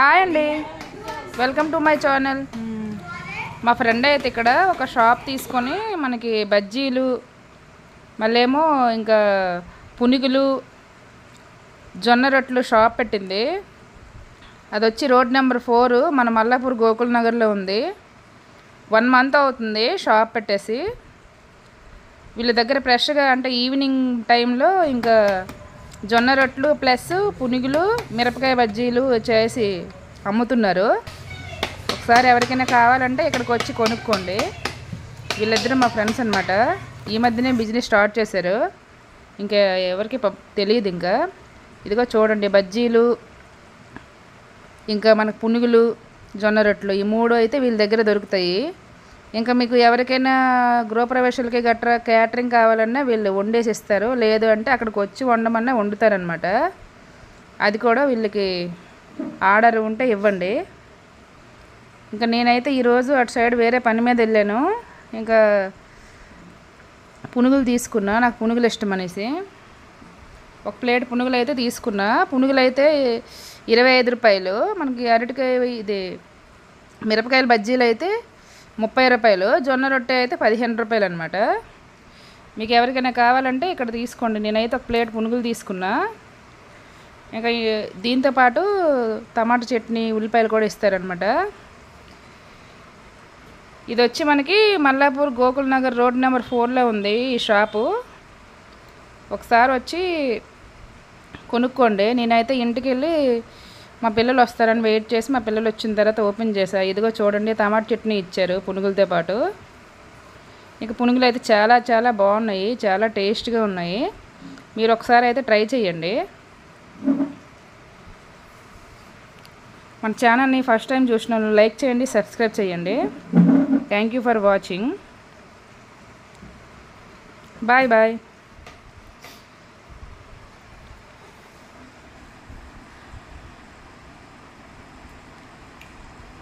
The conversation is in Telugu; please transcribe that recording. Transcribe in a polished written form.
హాయ్ అండి, వెల్కమ్ టు మై ఛానల్. మా ఫ్రెండ్ అయితే ఇక్కడ ఒక షాప్ తీసుకొని మనకి బజ్జీలు, మళ్ళీ ఏమో ఇంకా పునుగులు, జొన్న రొట్టెలు షాప్ పెట్టింది. అది వచ్చి రోడ్ నెంబర్ 4 మన మల్లాపూర్ గోకుల్ నగర్లో ఉంది. 1 మంత్ అవుతుంది షాప్ పెట్టేసి. వీళ్ళ దగ్గర ఫ్రెష్గా అంటే ఈవినింగ్ టైంలో ఇంకా జొన్న రొట్టెలు ప్లస్ పునుగులు, మిరపకాయ బజ్జీలు చేసి అమ్ముతున్నారు. ఒకసారి ఎవరికైనా కావాలంటే ఇక్కడికి వచ్చి కొనుక్కోండి. వీళ్ళిద్దరూ మా ఫ్రెండ్స్ అనమాట. ఈ మధ్యనే బిజినెస్ స్టార్ట్ చేశారు. ఇంకా ఎవరికి తెలియదు. ఇంకా ఇదిగో చూడండి, బజ్జీలు, ఇంకా మనకు పునుగులు, జొన్న రొట్టెలు, ఈ 3 అయితే వీళ్ళ దగ్గర దొరుకుతాయి. ఇంకా మీకు ఎవరికైనా గృహప్రవేశాలకి గట్రా క్యాటరింగ్ కావాలన్నా వీళ్ళు వండేసి ఇస్తారు. లేదు అంటే అక్కడికి వచ్చి వండమన్నా వండుతారనమాట. అది కూడా వీళ్ళకి ఆర్డర్ ఉంటే ఇవ్వండి. ఇంకా నేనైతే ఈరోజు అటు సైడ్ వేరే పని మీద వెళ్ళాను. ఇంకా పునుగులు తీసుకున్నా, నాకు పునుగులు ఇష్టం అనేసి. ఒక ప్లేట్ పునుగులు అయితే తీసుకున్నా. పునుగులు అయితే 25 రూపాయలు. మనకి అరటికాయ ఇది మిరపకాయల బజ్జీలు అయితే 30 రూపాయలు, జొన్న రొట్టె అయితే 15 రూపాయలు అనమాట. మీకు ఎవరికైనా కావాలంటే ఇక్కడ తీసుకోండి. నేనైతే ఒక ప్లేట్ పునుగులు తీసుకున్నా. ఇంకా దీంతోపాటు టమాటా చట్నీ, ఉల్లిపాయలు కూడా ఇస్తారనమాట. ఇది వచ్చి మనకి మల్లాపూర్ గోకుల్ నగర్ రోడ్ నెంబర్ 4లో ఉంది ఈ షాపు. ఒకసారి వచ్చి కొనుక్కోండి. నేనైతే ఇంటికి వెళ్ళి మా పిల్లలు వస్తారని వెయిట్ చేసి, మా పిల్లలు వచ్చిన తర్వాత ఓపెన్ చేశా. ఇదిగో చూడండి, టమాటా చట్నీ ఇచ్చారు పునుగులతో పాటు. ఇక పునుగులు అయితే చాలా చాలా బాగున్నాయి, చాలా టేస్ట్గా ఉన్నాయి. మీరు ఒకసారి అయితే ట్రై చేయండి. మన ఛానల్ని ఫస్ట్ టైం చూసిన వాళ్ళు లైక్ చేయండి, సబ్స్క్రైబ్ చేయండి. Thank you for watching. Bye bye.